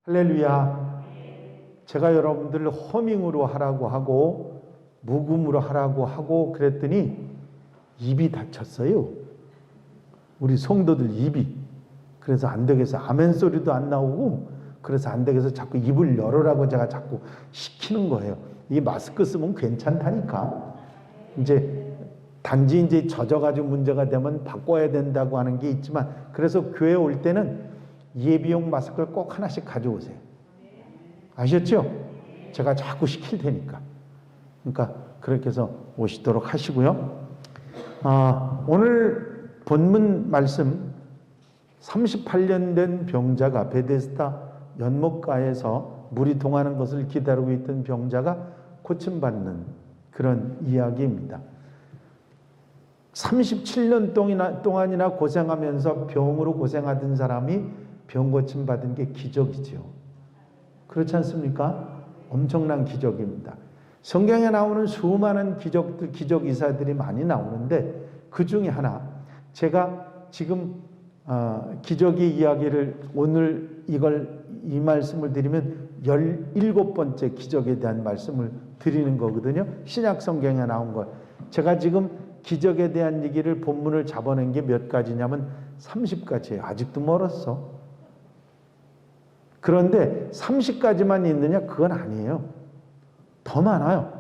할렐루야. 제가 여러분들 허밍으로 하라고 하고 묵음으로 하라고 하고 그랬더니 입이 다쳤어요. 우리 성도들 입이. 그래서 안 되겠어. 아멘 소리도 안 나오고 그래서 안 되겠어. 자꾸 입을 열으라고 제가 자꾸 시키는 거예요. 이 마스크 쓰면 괜찮다니까. 단지 이제 젖어가지고 문제가 되면 바꿔야 된다고 하는 게 있지만, 그래서 교회 올 때는 예비용 마스크를 꼭 하나씩 가져오세요. 아셨죠? 제가 자꾸 시킬 테니까. 그러니까 그렇게 해서 오시도록 하시고요. 오늘 본문 말씀, 38년 된 병자가 베데스다 연못가에서 물이 동하는 것을 기다리고 있던 병자가 고침받는 그런 이야기입니다. 37년 동안이나 고생하면서 병으로 고생하던 사람이 병 고침받은 게 기적이죠. 그렇지 않습니까? 엄청난 기적입니다. 성경에 나오는 수많은 기적 이사들이 많이 나오는데 그 중에 하나, 제가 지금 기적의 이야기를 오늘 이 말씀을 드리면 17번째 기적에 대한 말씀을 드리는 거거든요. 신약 성경에 나온 것. 제가 지금 기적에 대한 얘기를 본문을 잡아낸 게 몇 가지냐면 30가지예요. 아직도 멀었어. 그런데 30가지만 있느냐? 그건 아니에요. 더 많아요.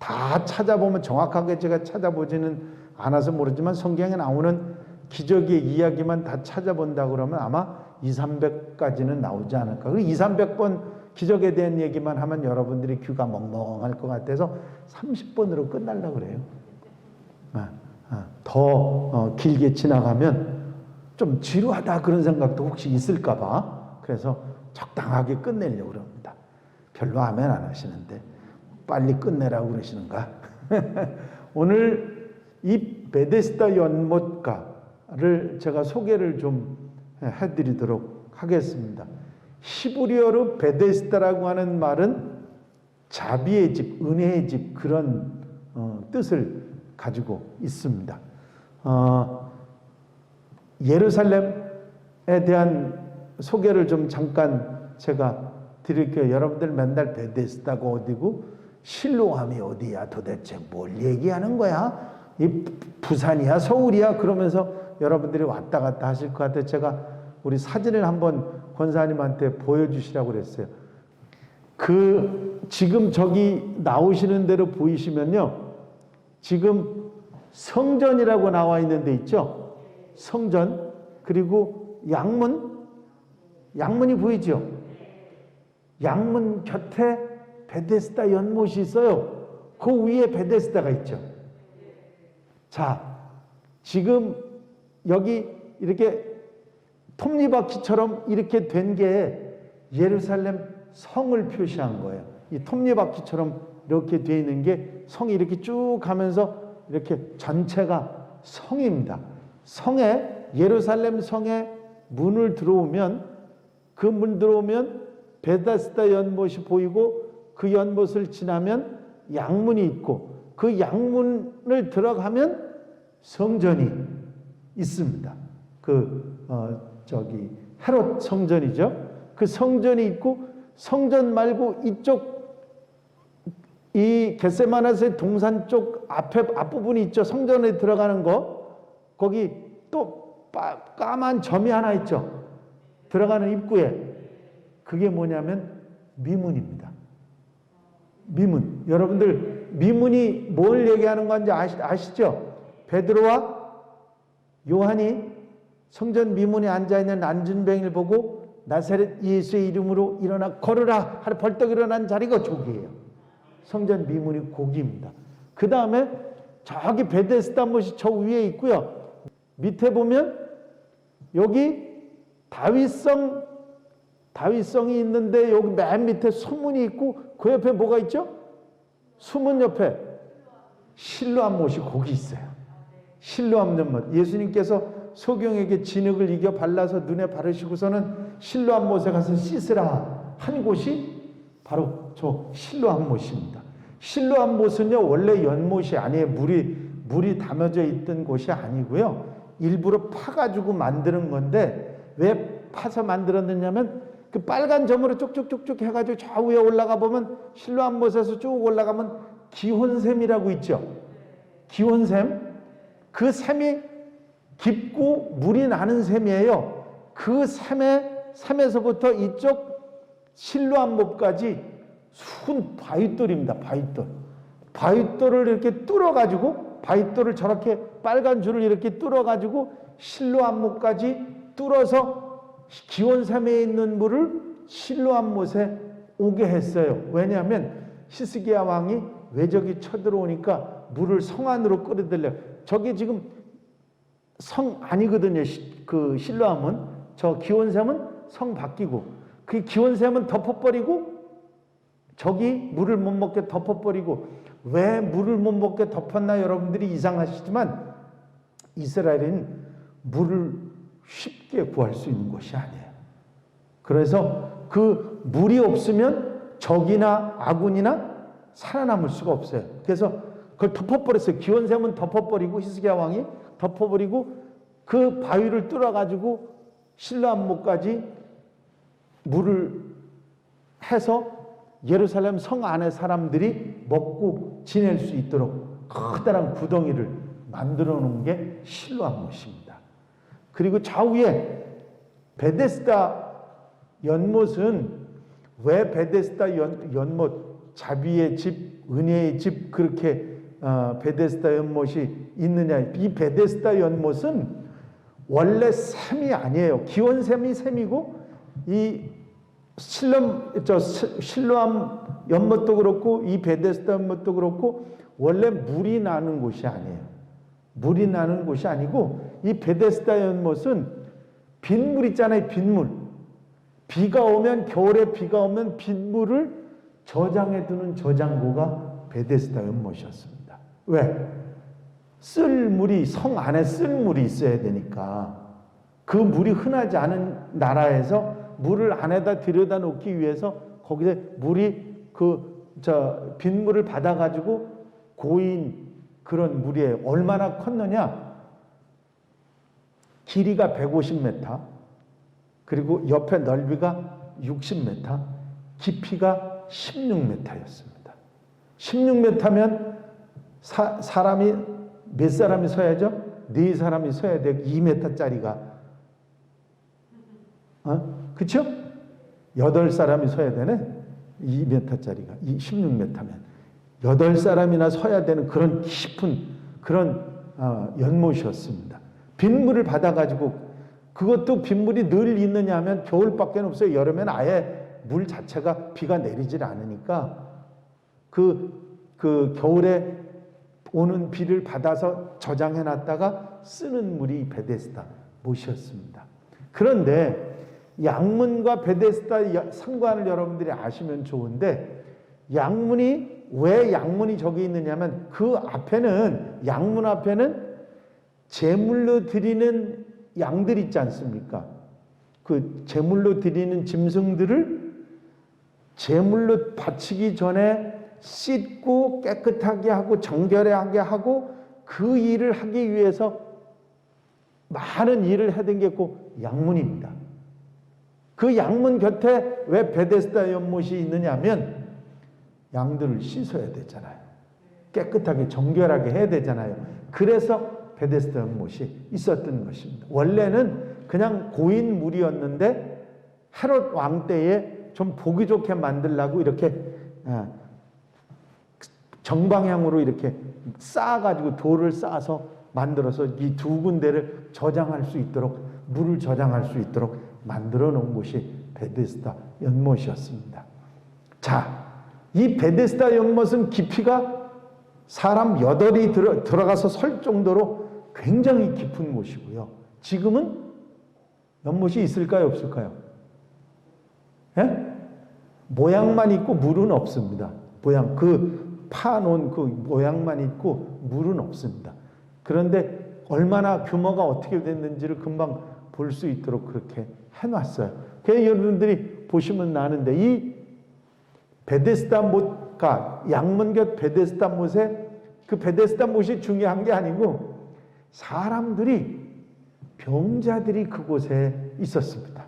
다 찾아보면, 정확하게 제가 찾아보지는 않아서 모르지만 성경에 나오는 기적의 이야기만 다 찾아본다 그러면 아마 200~300까지는 나오지 않을까. 그리고 200~300번 기적에 대한 얘기만 하면 여러분들이 귀가 멍멍할 것 같아서 30번으로 끝날려고 그래요. 더 길게 지나가면 좀 지루하다 그런 생각도 혹시 있을까 봐 그래서 적당하게 끝내려고 그럽니다. 별로 아멘 안 하시는데 빨리 끝내라고 그러시는가? 오늘 이 베데스다 연못가를 제가 소개를 좀 해드리도록 하겠습니다. 히브리어로 베데스다라고 하는 말은 자비의 집, 은혜의 집, 그런 뜻을 가지고 있습니다. 예루살렘에 대한 소개를 좀 잠깐 제가 드릴게요. 여러분들 맨날 베데스다가 어디고 실로암이 어디야, 도대체 뭘 얘기하는 거야? 이 부산이야, 서울이야? 그러면서 여러분들이 왔다 갔다 하실 것 같아요. 제가 우리 사진을 한번 권사님한테 보여주시라고 그랬어요. 지금 저기 나오시는 대로 보이시면요, 지금 성전이라고 나와 있는 데 있죠? 성전. 그리고 양문이 보이죠? 양문 곁에 베데스다 연못이 있어요. 그 위에 베데스다가 있죠. 자, 지금 여기 이렇게 톱니바퀴처럼 이렇게 된 게 예루살렘 성을 표시한 거예요. 이 톱니바퀴처럼 이렇게 되어 있는 게 성이 이렇게 쭉 가면서 이렇게 전체가 성입니다. 예루살렘 성에 문을 들어오면, 그 문 들어오면 베데스다 연못이 보이고 그 연못을 지나면 양문이 있고 그 양문을 들어가면 성전이 있습니다. 헤롯 성전이죠. 그 성전이 있고, 성전 말고 이쪽 이 겟세마네의 동산 쪽 앞부분이 있죠. 성전에 들어가는 거. 거기 또 까만 점이 하나 있죠. 들어가는 입구에. 그게 뭐냐면 미문입니다. 미문. 여러분들 미문이 뭘 얘기하는 건지 아시죠? 베드로와 요한이 성전 미문에 앉아있는 안진뱅이를 보고 나사렛 예수의 이름으로 일어나 걸으라 하루 벌떡 일어난 자리가 저기예요. 성전 미문이 거기입니다. 그 다음에 저기 베데스다 못이 저 위에 있고요. 밑에 보면 여기 다윗성이 있는데 여기 맨 밑에 수문이 있고 그 옆에 뭐가 있죠? 수문 옆에 실로암 못이 거기 있어요. 실로암 연못. 예수님께서 소경에게 진흙을 이겨 발라서 눈에 바르시고서는 실로암 못에 가서 씻으라 한 곳이 바로 저 실로암 못입니다. 실로암 못은요, 원래 연못이 아니에요. 물이 담여져 있던 곳이 아니고요. 일부러 파가지고 만드는 건데, 왜 파서 만들었느냐면 그 빨간 점으로 쭉쭉쭉쭉 해가지고 저 위에 올라가 보면 실로암 못에서 쭉 올라가면 기혼샘이라고 있죠. 기혼샘. 그 샘이 깊고 물이 나는 샘이에요. 그 샘에서부터 이쪽 실로암 못까지 순 바윗돌입니다. 바윗돌. 바윗돌을 이렇게 뚫어가지고 바윗돌을 저렇게 빨간 줄을 이렇게 뚫어가지고 실로암 못까지 뚫어서 기온샘에 있는 물을 실로암 못에 오게 했어요. 왜냐하면 히스기야 왕이 외적이 쳐들어오니까 물을 성 안으로 끌어들여. 저게 지금 성 아니거든요. 그 실로암은. 저 기온샘은 성 바뀌고 그 기온샘은 덮어버리고 저기 물을 못 먹게 덮어버리고. 왜 물을 못 먹게 덮었나 여러분들이 이상하시지만 이스라엘은 물을 쉽게 구할 수 있는 곳이 아니에요. 그래서 그 물이 없으면 적이나 아군이나 살아남을 수가 없어요. 그래서 그걸 덮어버렸어요. 기온샘은 덮어버리고 히스기야 왕이 덮어버리고 그 바위를 뚫어가지고 실로암 못까지 물을 해서 예루살렘 성 안의 사람들이 먹고 지낼 수 있도록 커다란 구덩이를 만들어 놓은 게 실로암 못입니다. 그리고 좌우에 베데스다 연못은 왜 베데스다 연못, 자비의 집, 은혜의 집 그렇게 베데스다 연못이 있느냐. 이 베데스다 연못은 원래 샘이 아니에요. 기온샘이 샘이고 이 실로암 연못도 그렇고 이 베데스다 연못도 그렇고 원래 물이 나는 곳이 아니에요. 물이 나는 곳이 아니고 이 베데스다 연못은 빗물 있잖아요. 빗물. 비가 오면 겨울에 비가 오면 빗물을 저장해 두는 저장고가 베데스다 연못이었습니다. 왜? 쓸 물이 성 안에 쓸 물이 있어야 되니까 그 물이 흔하지 않은 나라에서 물을 안에다 들여다 놓기 위해서 거기에 물이 빗물을 받아가지고 고인 그런 물이에요. 얼마나 컸느냐? 길이가 150m, 그리고 옆에 넓이가 60m, 깊이가 16m였습니다. 16m면 사람이 몇 사람이 서야죠? 4사람이 서야 돼. 2m짜리가. 그쵸? 8사람이 서야 되네? 2m짜리가. 16m면. 8사람이나 서야 되는 그런 깊은 그런 연못이었습니다. 빗물을 받아가지고, 그것도 빗물이 늘 있느냐 하면 겨울밖에 없어요. 여름엔 아예 물 자체가 비가 내리질 않으니까 그 겨울에 오는 비를 받아서 저장해 놨다가 쓰는 물이 베데스다 못이었습니다. 그런데 양문과 베데스다 상관을 여러분들이 아시면 좋은데, 왜 양문이 저기 있느냐면 그 앞에는, 양문 앞에는 제물로 드리는 양들 있지 않습니까? 그 제물로 드리는 짐승들을 제물로 바치기 전에 씻고 깨끗하게 하고 정결하게 하고 그 일을 하기 위해서 많은 일을 해댄 게 꼭 양문입니다. 그 양문 곁에 왜 베데스다 연못이 있느냐면 양들을 씻어야 되잖아요. 깨끗하게 정결하게 해야 되잖아요. 그래서 베데스다 연못이 있었던 것입니다. 원래는 그냥 고인 물이었는데 헤롯 왕 때에 좀 보기 좋게 만들려고 이렇게 정방향으로 이렇게 쌓아가지고 돌을 쌓아서 만들어서 이 두 군데를 저장할 수 있도록, 물을 저장할 수 있도록 만들어 놓은 곳이 베데스다 연못이었습니다. 자, 이 베데스다 연못은 깊이가 사람 8이 들어가서 설 정도로 굉장히 깊은 곳이고요. 지금은 연못이 있을까요, 없을까요? 예? 모양만 있고 물은 없습니다. 파놓은 그 모양만 있고 물은 없습니다. 그런데 얼마나 규모가 어떻게 됐는지를 금방 볼 수 있도록 그렇게 해놨어요. 그래서 여러분들이 보시면 아는데, 이 베데스다 못과 양문곁 베데스다 못에, 그 베데스다 못이 중요한 게 아니고 사람들이, 병자들이 그곳에 있었습니다.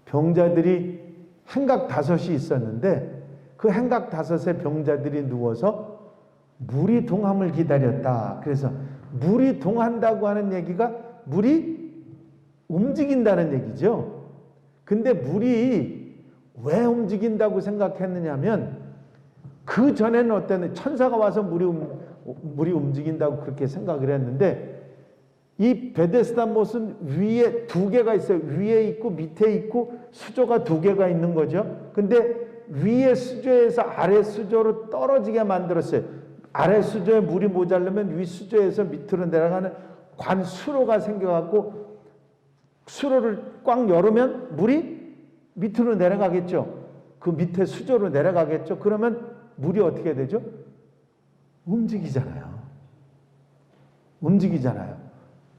병자들이 행각 5이 있었는데 그 행각 5의 병자들이 누워서 물이 동함을 기다렸다. 그래서 물이 동한다고 하는 얘기가 물이 움직인다는 얘기죠. 근데 물이 왜 움직인다고 생각했느냐면 그 전에는 어땠냐, 천사가 와서 물이 움직인다고 그렇게 생각을 했는데 이 베데스다 못은 위에 2개가 있어요. 위에 있고 밑에 있고 수조가 2개가 있는 거죠. 근데 위에 수조에서 아래 수조로 떨어지게 만들었어요. 아래 수조에 물이 모자르면 위 수조에서 밑으로 내려가는 관수로가 생겨갖고 수로를 꽉 열으면 물이 밑으로 내려가겠죠. 그 밑에 수조로 내려가겠죠. 그러면 물이 어떻게 되죠? 움직이잖아요.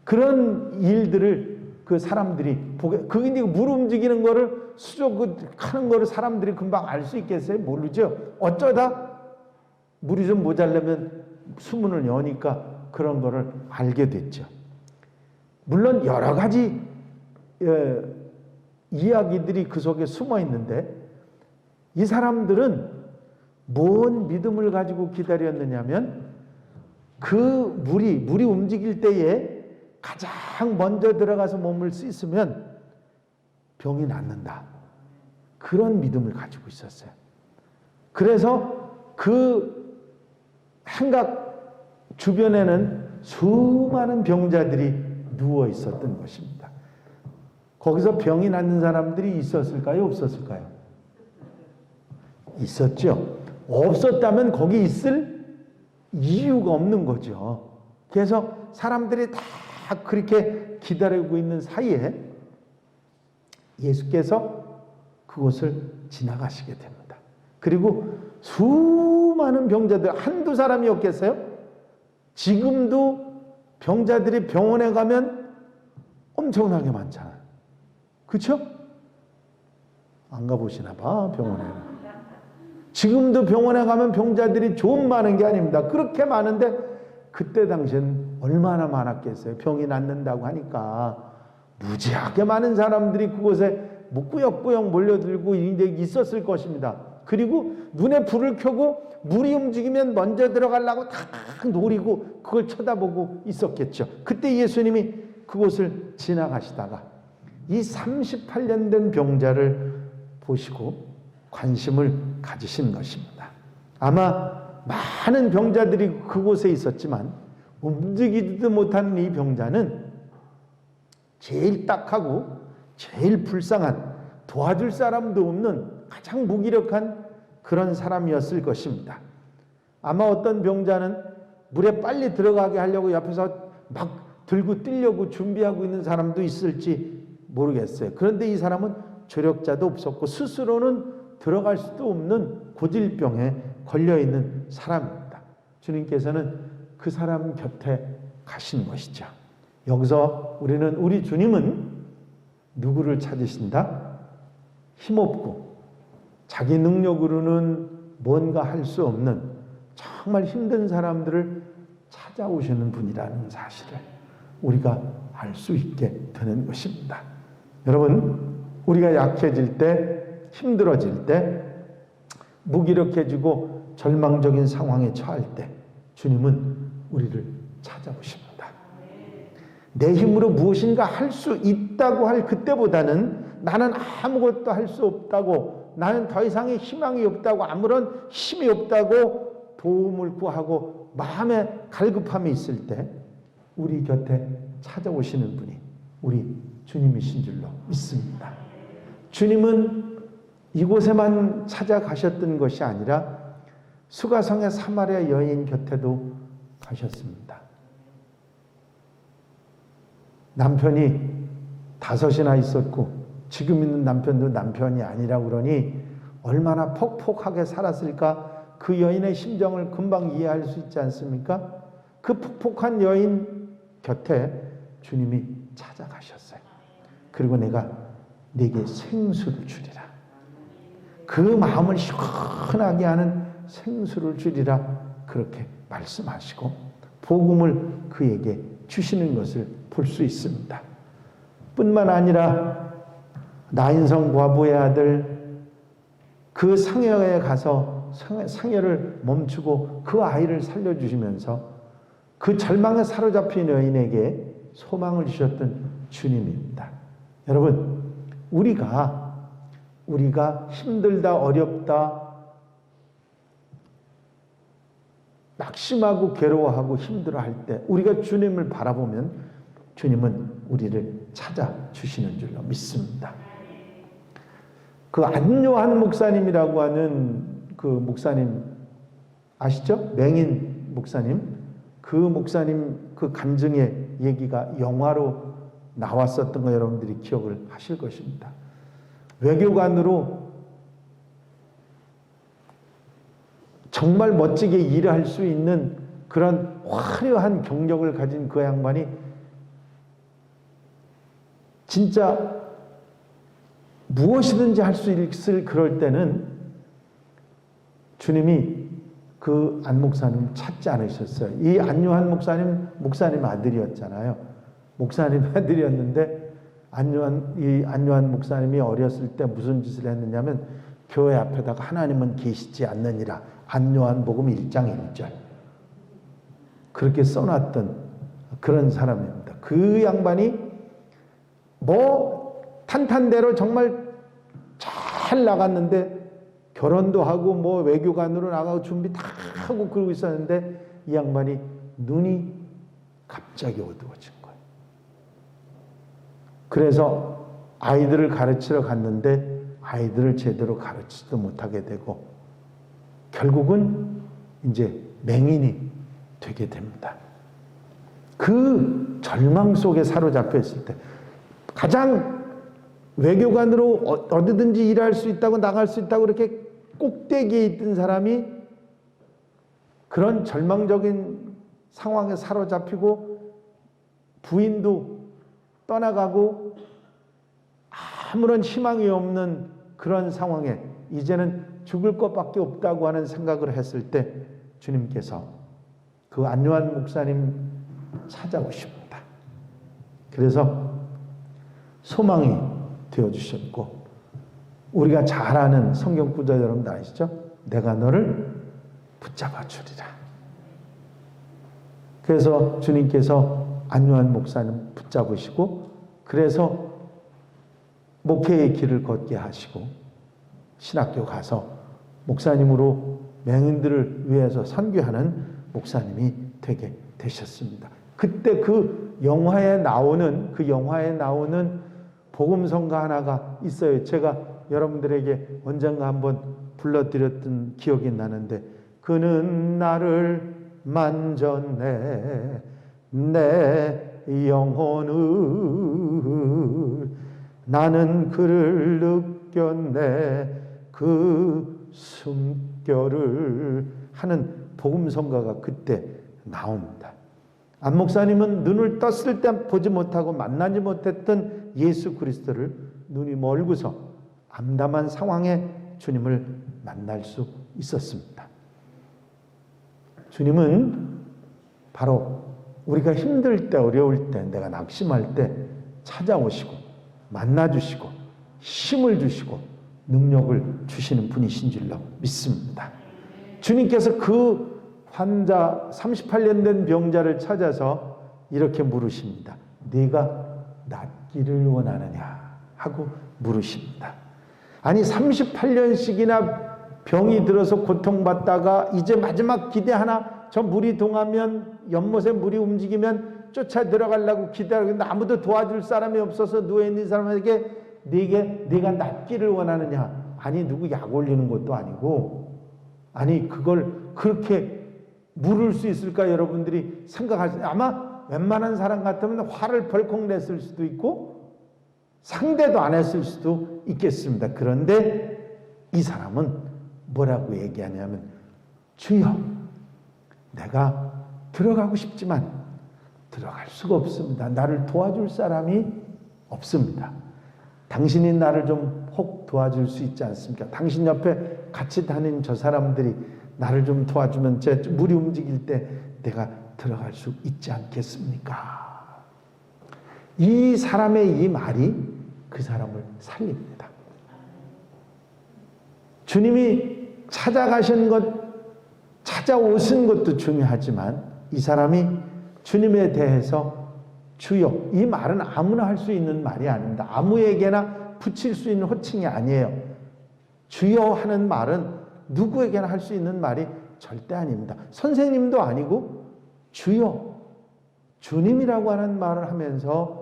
그런 일들을 그 사람들이 보게, 그게 물 움직이는 거를 수조 하는 거를 사람들이 금방 알 수 있겠어요? 모르죠. 어쩌다 물이 좀 모자라면 수문을 여니까 그런 거를 알게 됐죠. 물론 여러 가지 이야기들이 그 속에 숨어 있는데 이 사람들은 뭔 믿음을 가지고 기다렸느냐면 그 물이 움직일 때에 가장 먼저 들어가서 몸을 씻으면 병이 낫는다. 그런 믿음을 가지고 있었어요. 그래서 그 행각 주변에는 수많은 병자들이 누워 있었던 것입니다. 거기서 병이 낫는 사람들이 있었을까요? 없었을까요? 있었죠. 없었다면 거기 있을 이유가 없는 거죠. 그래서 사람들이 다 그렇게 기다리고 있는 사이에 예수께서 그곳을 지나가시게 됩니다. 그리고 수많은 병자들, 한두 사람이었겠어요? 지금도 병자들이 병원에 가면 엄청나게 많잖아요. 그렇죠? 안 가보시나 봐, 병원에. 지금도 병원에 가면 병자들이 좀 많은 게 아닙니다. 그렇게 많은데 그때 당시엔 얼마나 많았겠어요. 병이 낫는다고 하니까 무지하게 많은 사람들이 그곳에 꾸역꾸역 몰려들고 있었을 것입니다. 그리고 눈에 불을 켜고 물이 움직이면 먼저 들어가려고 탁 노리고 그걸 쳐다보고 있었겠죠. 그때 예수님이 그곳을 지나가시다가 이 38년 된 병자를 보시고 관심을 가지신 것입니다. 아마 많은 병자들이 그곳에 있었지만 움직이지도 못하는 이 병자는 제일 딱하고 제일 불쌍한, 도와줄 사람도 없는 가장 무기력한 그런 사람이었을 것입니다. 아마 어떤 병자는 물에 빨리 들어가게 하려고 옆에서 막 들고 뛰려고 준비하고 있는 사람도 있을지 모르겠어요. 그런데 이 사람은 조력자도 없었고 스스로는 들어갈 수도 없는 고질병에 걸려있는 사람입니다. 주님께서는 그 사람 곁에 가신 것이죠. 여기서 우리 주님은 누구를 찾으신다? 힘없고 자기 능력으로는 뭔가 할 수 없는 정말 힘든 사람들을 찾아오시는 분이라는 사실을 우리가 알 수 있게 되는 것입니다. 여러분, 우리가 약해질 때, 힘들어질 때, 무기력해지고 절망적인 상황에 처할 때 주님은 우리를 찾아오십니다. 내 힘으로 무엇인가 할 수 있다고 할 그때보다는 나는 아무것도 할 수 없다고, 나는 더 이상의 희망이 없다고, 아무런 힘이 없다고 도움을 구하고 마음에 갈급함이 있을 때 우리 곁에 찾아오시는 분이 우리 주님이신 줄로 믿습니다. 주님은 이곳에만 찾아가셨던 것이 아니라 수가성의 사마리아 여인 곁에도 가셨습니다. 남편이 5이나 있었고 지금 있는 남편도 남편이 아니라 그러니 얼마나 폭폭하게 살았을까. 그 여인의 심정을 금방 이해할 수 있지 않습니까? 그 폭폭한 여인 곁에 주님이 찾아가셨어요. 그리고 내가 네게 생수를 주리라. 그 마음을 시원하게 하는 생수를 주리라. 그렇게 말씀하시고 복음을 그에게 주시는 것을 볼 수 있습니다. 뿐만 아니라 나인성 과부의 아들 그 상여에 가서 상여를 멈추고 그 아이를 살려주시면서 그 절망에 사로잡힌 여인에게 소망을 주셨던 주님입니다. 여러분, 우리가 힘들다, 어렵다, 낙심하고 괴로워하고 힘들어할 때 우리가 주님을 바라보면 주님은 우리를 찾아주시는 줄로 믿습니다. 그 안요한 목사님이라고 하는 그 목사님 아시죠? 맹인 목사님. 그 목사님 그 간증의 얘기가 영화로 나왔었던 거 여러분들이 기억을 하실 것입니다. 외교관으로 정말 멋지게 일할 수 있는 그런 화려한 경력을 가진 그 양반이 진짜 무엇이든지 할 수 있을 그럴 때는 주님이 그 안 목사님 찾지 않으셨어요. 이 안요한 목사님 아들이었잖아요. 목사님 아들이었는데 이 안요한 목사님이 어렸을 때 무슨 짓을 했느냐면 교회 앞에다가 하나님은 계시지 않느니라 안요한 복음 1장 1절 그렇게 써놨던 그런 사람입니다. 그 양반이 뭐 탄탄대로 정말 잘 나갔는데 결혼도 하고 뭐 외교관으로 나가고 준비 다 하고 그러고 있었는데 이 양반이 눈이 갑자기 어두워진 거예요. 그래서 아이들을 가르치러 갔는데 아이들을 제대로 가르치지도 못하게 되고 결국은 이제 맹인이 되게 됩니다. 그 절망 속에 사로잡혀 있을 때 가장 외교관으로 어디든지 일할 수 있다고 나갈 수 있다고 이렇게 꼭대기에 있던 사람이 그런 절망적인 상황에 사로잡히고 부인도 떠나가고 아무런 희망이 없는 그런 상황에 이제는 죽을 것밖에 없다고 하는 생각을 했을 때 주님께서 그 안요한 목사님 찾아오십니다. 그래서 소망이 되어주셨고 우리가 잘 아는 성경 구절 여러분들 아시죠? 내가 너를 붙잡아 주리라. 그래서 주님께서 안요한 목사님 붙잡으시고 그래서 목회의 길을 걷게 하시고 신학교 가서 목사님으로 맹인들을 위해서 선교하는 목사님이 되게 되셨습니다. 그때 그 영화에 나오는 복음성가 하나가 있어요. 제가 여러분들에게 언젠가 한번 불러드렸던 기억이 나는데 그는 나를 만졌네 내 영혼을 나는 그를 느꼈네 그 숨결을 하는 복음성가가 그때 나옵니다. 안 목사님은 눈을 떴을 때 보지 못하고 만나지 못했던 예수 그리스도를 눈이 멀고서 암담한 상황에 주님을 만날 수 있었습니다. 주님은 바로 우리가 힘들 때 어려울 때 내가 낙심할 때 찾아오시고 만나주시고 힘을 주시고 능력을 주시는 분이신 줄로 믿습니다. 주님께서 그 환자 38년 된 병자를 찾아서 이렇게 물으십니다. 네가 낫기를 원하느냐 하고 물으십니다. 아니 38년씩이나 병이 들어서 고통받다가 이제 마지막 기대 하나 저 물이 동하면 연못에 물이 움직이면 쫓아 들어가려고 기대하고 있는데 아무도 도와줄 사람이 없어서 누워있는 사람에게 네가 낫기를 원하느냐. 아니 누구 약 올리는 것도 아니고 아니 그걸 그렇게 물을 수 있을까 여러분들이 생각하시죠. 아마 웬만한 사람 같으면 화를 벌컥 냈을 수도 있고 상대도 안 했을 수도 있겠습니다. 그런데 이 사람은 뭐라고 얘기하냐면 주여 내가 들어가고 싶지만 들어갈 수가 없습니다. 나를 도와줄 사람이 없습니다. 당신이 나를 좀 혹 도와줄 수 있지 않습니까? 당신 옆에 같이 다닌 저 사람들이 나를 좀 도와주면 제 물이 움직일 때 내가 들어갈 수 있지 않겠습니까? 이 사람의 이 말이 그 사람을 살립니다. 주님이 찾아가신 것, 찾아오신 것도 중요하지만 이 사람이 주님에 대해서 주여, 이 말은 아무나 할 수 있는 말이 아닙니다. 아무에게나 붙일 수 있는 호칭이 아니에요. 주여 하는 말은 누구에게나 할 수 있는 말이 절대 아닙니다. 선생님도 아니고 주여, 주님이라고 하는 말을 하면서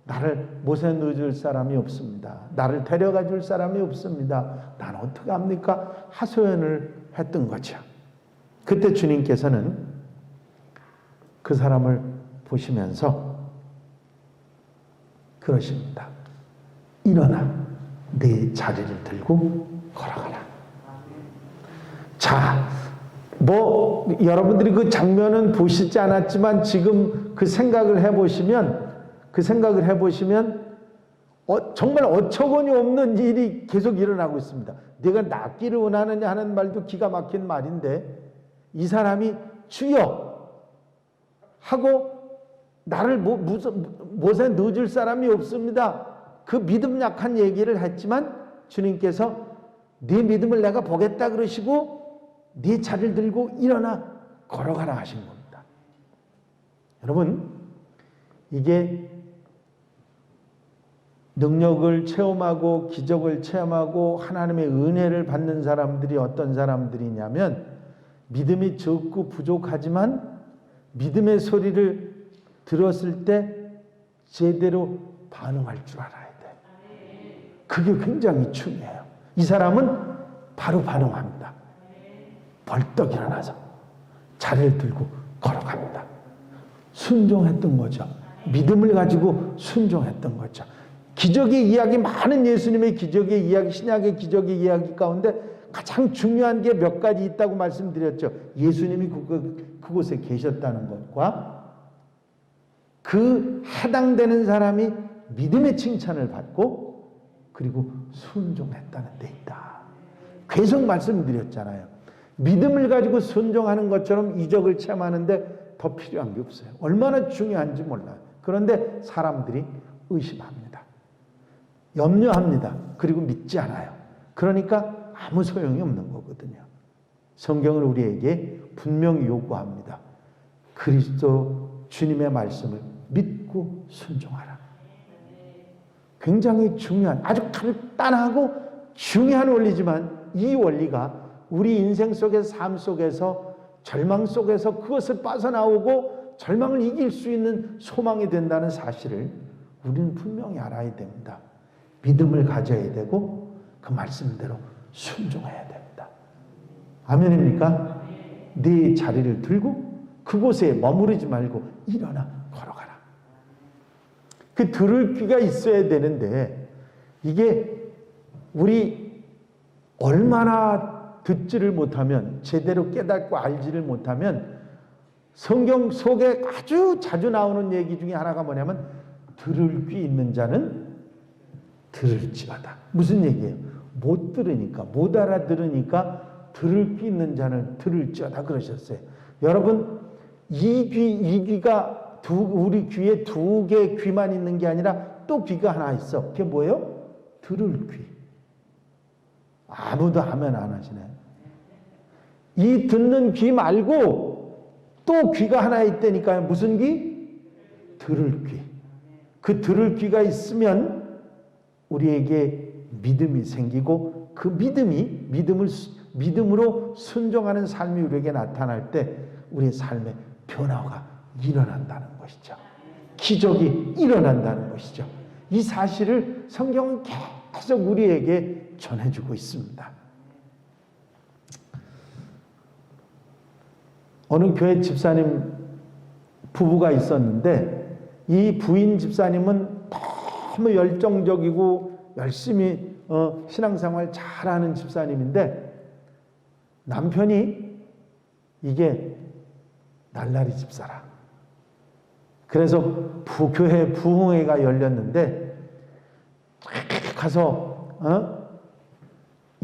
나를 못에 넣어줄 사람이 없습니다. 나를 데려가 줄 사람이 없습니다. 난 어떻게 합니까? 하소연을 했던 거죠. 그때 주님께서는 그 사람을 보시면서 그러십니다. 일어나 네 자리를 들고 걸어가라. 자, 여러분들이 그 장면은 보시지 않았지만 지금 그 생각을 해보시면 정말 어처구니 없는 일이 계속 일어나고 있습니다. 네가 낫기를 원하느냐 하는 말도 기가 막힌 말인데 이 사람이 주여 하고 나를 못에 넣어줄 사람이 없습니다. 그 믿음 약한 얘기를 했지만 주님께서 네 믿음을 내가 보겠다 그러시고 네 자리를 들고 일어나 걸어가라 하신 겁니다. 여러분, 이게 능력을 체험하고 기적을 체험하고 하나님의 은혜를 받는 사람들이 어떤 사람들이냐면 믿음이 적고 부족하지만 믿음의 소리를 들었을 때 제대로 반응할 줄 알아야 돼. 그게 굉장히 중요해요. 이 사람은 바로 반응합니다. 벌떡 일어나서 자리를 들고 걸어갑니다. 순종했던 거죠. 믿음을 가지고 순종했던 거죠. 기적의 이야기, 많은 예수님의 기적의 이야기, 신약의 기적의 이야기 가운데 가장 중요한 게 몇 가지 있다고 말씀드렸죠. 예수님이 그곳에 계셨다는 것과 그 해당되는 사람이 믿음의 칭찬을 받고 그리고 순종했다는 데 있다. 계속 말씀드렸잖아요. 믿음을 가지고 순종하는 것처럼 이적을 체험하는데 더 필요한 게 없어요. 얼마나 중요한지 몰라요. 그런데 사람들이 의심합니다. 염려합니다. 그리고 믿지 않아요. 그러니까 아무 소용이 없는 거거든요. 성경은 우리에게 분명히 요구합니다. 그리스도 주님의 말씀을 믿고 순종하라. 굉장히 중요한, 아주 간단하고 중요한 원리지만 이 원리가 우리 인생 속에서, 삶 속에서, 절망 속에서 그것을 빠져나오고 절망을 이길 수 있는 소망이 된다는 사실을 우리는 분명히 알아야 됩니다. 믿음을 가져야 되고 그 말씀대로 순종해야 됩니다. 아멘입니까? 네 자리를 들고 그곳에 머무르지 말고 일어나 걸어가라. 그 들을 귀가 있어야 되는데 이게 우리 얼마나 듣지를 못하면, 제대로 깨닫고 알지를 못하면 성경 속에 아주 자주 나오는 얘기 중에 하나가 뭐냐면 들을 귀 있는 자는 들을지어다. 무슨 얘기예요? 못 들으니까, 못 알아들으니까 들을 귀 있는 자는 들을지어다 그러셨어요. 여러분, 이 귀가 우리 귀에 두 개의 귀만 있는 게 아니라 또 귀가 하나 있어. 그게 뭐예요? 들을 귀. 아무도 하면 안 하시네. 이 듣는 귀 말고 또 귀가 하나 있다니까요. 무슨 귀? 들을 귀. 그 들을 귀가 있으면 우리에게 믿음이 생기고 그 믿음으로 순종하는 삶이 우리에게 나타날 때 우리의 삶에 변화가 일어난다는 것이죠. 기적이 일어난다는 것이죠. 이 사실을 성경은 계속 우리에게 전해주고 있습니다. 어느 교회 집사님 부부가 있었는데 이 부인 집사님은 너무 열정적이고 열심히 신앙생활 잘하는 집사님인데 남편이 이게 날라리 집사라. 그래서 교회 부흥회가 열렸는데 가서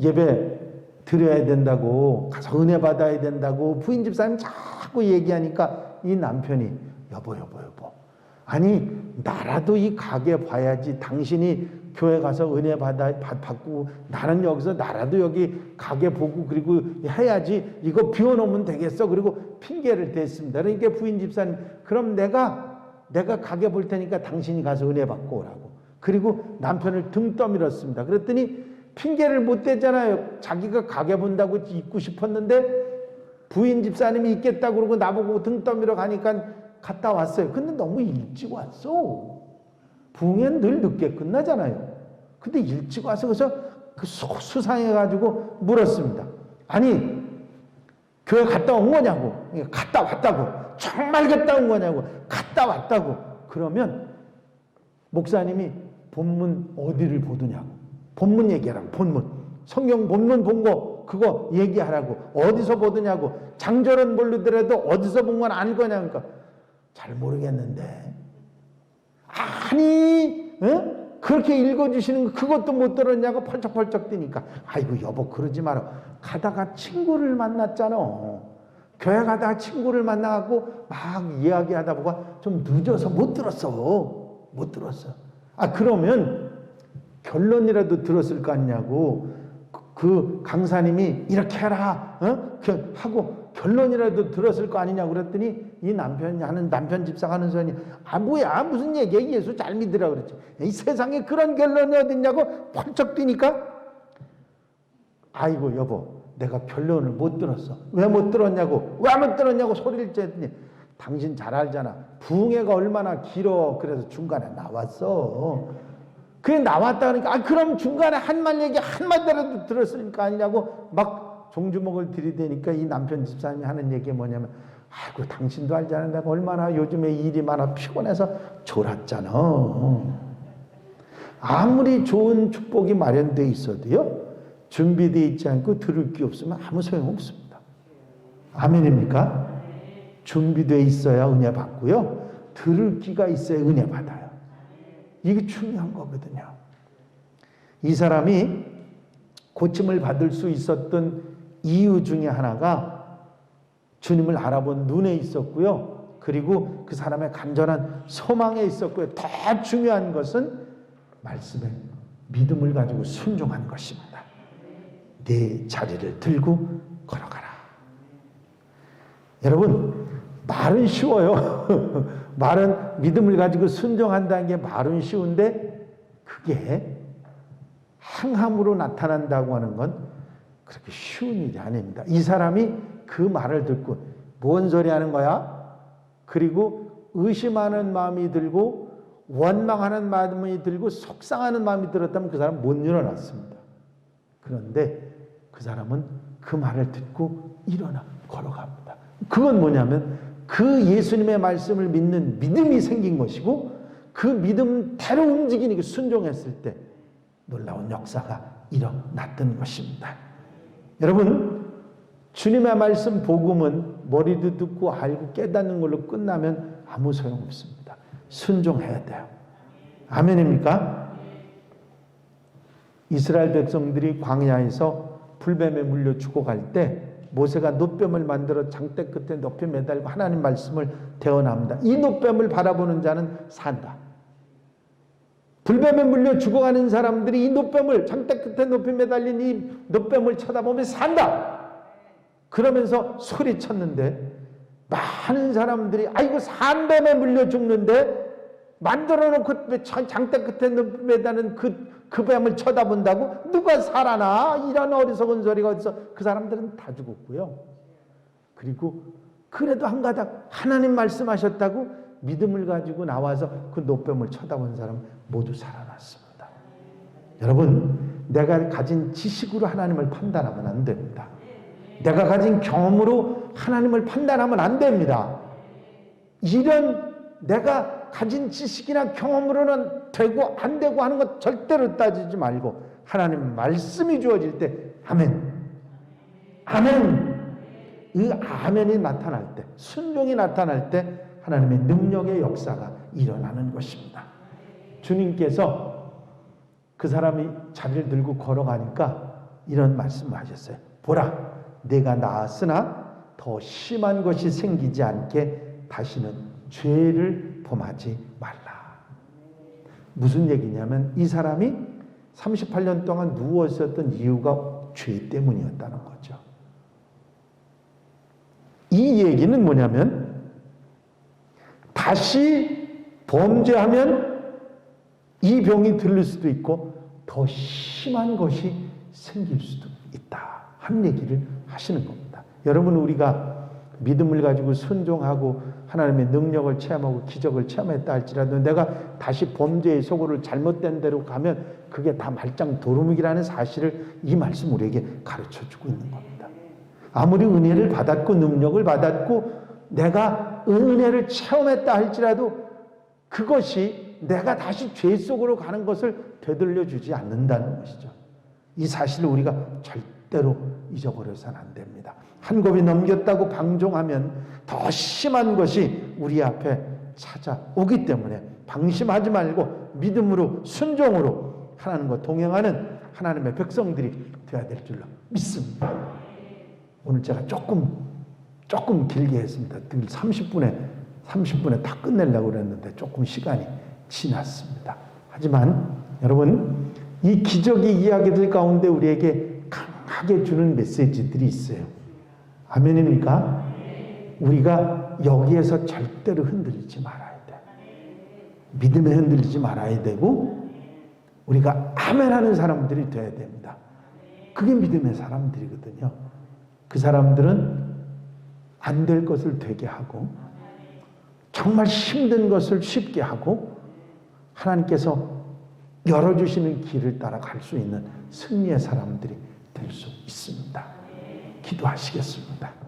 예배 드려야 된다고, 가서 은혜 받아야 된다고 부인 집사님 자꾸 얘기하니까 이 남편이 여보 아니 나라도 이 가게 봐야지, 당신이 교회 가서 은혜 받고 나는 여기서 나라도 여기 가게 보고 그리고 해야지 이거 비워놓으면 되겠어. 그리고 핑계를 댔습니다. 그러니까 부인 집사님 그럼 내가 가게 볼 테니까 당신이 가서 은혜 받고 오라고. 그리고 남편을 등 떠밀었습니다. 그랬더니 핑계를 못 대잖아요. 자기가 가게 본다고 있고 싶었는데 부인 집사님이 있겠다고 그러고 나보고 등 떠밀어 가니까 갔다 왔어요. 근데 너무 일찍 왔어. 부흥회는 늘 늦게 끝나잖아요. 근데 일찍 와서 그래서 그 수상해가지고 물었습니다. 아니 교회 갔다 온 거냐고. 갔다 왔다고. 정말 갔다 온 거냐고. 갔다 왔다고. 그러면 목사님이 본문 어디를 보더냐고. 본문 얘기하라고. 본문. 성경 본문 본 거 그거 얘기하라고. 어디서 보더냐고. 장절은 모르더라도 어디서 본 건 알 거냐고. 그러니까 잘 모르겠는데. 아니 그렇게 읽어주시는 거 그것도 못 들었냐고 펄쩍펄쩍 뛰니까 아이고 여보 그러지 마라. 가다가 친구를 만났잖아. 교회 가다가 친구를 만나갖고 막 이야기하다 보고 좀 늦어서 못 들었어. 그러면 결론이라도 들었을 거 아니냐고. 그 강사님이 이렇게 해라 하고 결론이라도 들었을 거 아니냐고 그랬더니 이 남편 집사가 하는 소리 뭐야 무슨 얘기야 예수 잘 믿으라 그랬지. 이 세상에 그런 결론이 어딨냐고 펄쩍 뛰니까 아이고 여보 내가 결론을 못 들었어. 왜 못 들었냐고 소리를 쬐더니 당신 잘 알잖아. 부흥회가 얼마나 길어. 그래서 중간에 나왔어. 그래 나왔다 그러니까 그럼 중간에 한말 얘기 한마디라도 들었으니까 아니냐고 막 종주목을 들이대니까 이 남편 집사님이 하는 얘기가 뭐냐면 아이고 당신도 알잖아. 내가 얼마나 요즘에 일이 많아 피곤해서 졸았잖아. 아무리 좋은 축복이 마련되어 있어도요. 준비되어 있지 않고 들을 게 없으면 아무 소용없습니다. 아멘입니까? 준비되어 있어야 은혜 받고요. 들을 귀가 있어야 은혜 받아요. 이게 중요한 거거든요. 이 사람이 고침을 받을 수 있었던 이유 중에 하나가 주님을 알아본 눈에 있었고요. 그리고 그 사람의 간절한 소망에 있었고요. 더 중요한 것은 말씀에 믿음을 가지고 순종한 것입니다. 내 자리를 들고 걸어가라. 여러분 말은 쉬워요. 말은 믿음을 가지고 순종한다는 게 말은 쉬운데 그게 행함으로 나타난다고 하는 건 그렇게 쉬운 일이 아닙니다. 이 사람이 그 말을 듣고 뭔 소리 하는 거야? 그리고 의심하는 마음이 들고 원망하는 마음이 들고 속상하는 마음이 들었다면 그 사람은 못 일어났습니다. 그런데 그 사람은 그 말을 듣고 일어나 걸어갑니다. 그건 뭐냐면 그 예수님의 말씀을 믿는 믿음이 생긴 것이고 그 믿음대로 움직이니까 순종했을 때 놀라운 역사가 일어났던 것입니다. 여러분 주님의 말씀 복음은 머리도 듣고 알고 깨닫는 걸로 끝나면 아무 소용없습니다. 순종해야 돼요. 아멘입니까? 이스라엘 백성들이 광야에서 불뱀에 물려 죽어갈 때 모세가 놋뱀을 만들어 장대 끝에 높이 매달고 하나님 말씀을 대언합니다. 이 놋뱀을 바라보는 자는 산다. 불뱀에 물려 죽어가는 사람들이 이 놋뱀을 장대 끝에 높이 매달린 이 놋뱀을 쳐다보면 산다. 그러면서 소리쳤는데 많은 사람들이 아이고 산뱀에 물려 죽는데 만들어놓고 장대 끝에 매다는 그 뱀을 쳐다본다고 누가 살아나? 이런 어리석은 소리가 어디서. 그 사람들은 다 죽었고요. 그리고 그래도 한 가닥 하나님 말씀하셨다고 믿음을 가지고 나와서 그 놋뱀을 쳐다본 사람 모두 살아났습니다. 여러분 내가 가진 지식으로 하나님을 판단하면 안 됩니다. 내가 가진 경험으로 하나님을 판단하면 안 됩니다. 이런 내가 가진 지식이나 경험으로는 되고 안 되고 하는 것 절대로 따지지 말고 하나님 말씀이 주어질 때 아멘, 아멘. 이 아멘이 나타날 때, 순종이 나타날 때 하나님의 능력의 역사가 일어나는 것입니다. 주님께서 그 사람이 자리를 들고 걸어가니까 이런 말씀을 하셨어요. 보라, 내가 나았으나 더 심한 것이 생기지 않게 다시는 죄를 범하지 말라. 무슨 얘기냐면 이 사람이 38년 동안 누워 있었던 이유가 죄 때문이었다는 거죠. 이 얘기는 뭐냐면 다시 범죄하면 이 병이 들릴 수도 있고 더 심한 것이 생길 수도 있다 하는 얘기를 하시는 겁니다. 여러분, 우리가 믿음을 가지고 순종하고 하나님의 능력을 체험하고 기적을 체험했다 할지라도 내가 다시 범죄의 속으로 잘못된 대로 가면 그게 다 말짱 도루묵이라는 사실을 이 말씀 우리에게 가르쳐주고 있는 겁니다. 아무리 은혜를 받았고 능력을 받았고 내가 은혜를 체험했다 할지라도 그것이 내가 다시 죄 속으로 가는 것을 되돌려주지 않는다는 것이죠. 이 사실을 우리가 절대로 잊어버려서는 안 됩니다. 한 곱이 넘겼다고 방종하면 더 심한 것이 우리 앞에 찾아오기 때문에 방심하지 말고 믿음으로 순종으로 하나님과 동행하는 하나님의 백성들이 되어야 될 줄로 믿습니다. 오늘 제가 조금 길게 했습니다. 늘 30분에 다 끝내려고 그랬는데 조금 시간이 지났습니다. 하지만 여러분, 이 기적의 이야기들 가운데 우리에게 강하게 주는 메시지들이 있어요. 아멘입니까? 우리가 여기에서 절대로 흔들리지 말아야 돼. 믿음에 흔들리지 말아야 되고 우리가 아멘하는 사람들이 돼야 됩니다. 그게 믿음의 사람들이거든요. 그 사람들은 안 될 것을 되게 하고 정말 힘든 것을 쉽게 하고 하나님께서 열어주시는 길을 따라 갈 수 있는 승리의 사람들이 될 수 있습니다. 기도하시겠습니다.